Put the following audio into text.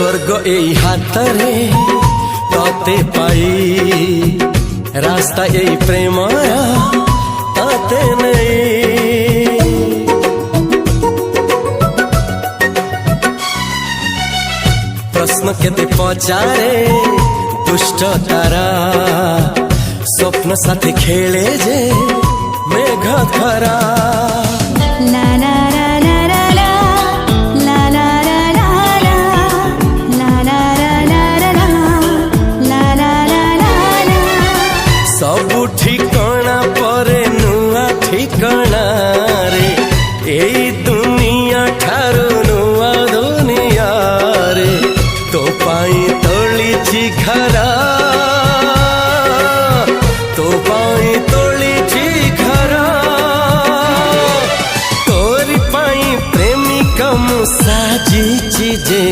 स्वर्ग एई हातरे तते पाई रास्ता एई प्रेमया तते नहीं। प्रश्न केते पचारे दुष्ट तारा स्वप्न साथी खेले जे मेघ खरा। ला ला ला ला ला ला ला ला ला ला ला ला ला ला। सबु ठिकाना परे नुआ ठिकाना रे एई दुनिया ठारू नुआ दुनिया रे। तो पाई तोलिछि घरा तो पाई तोलिछि घरा तोरी पाई प्रेमिका मु साजिछि जे।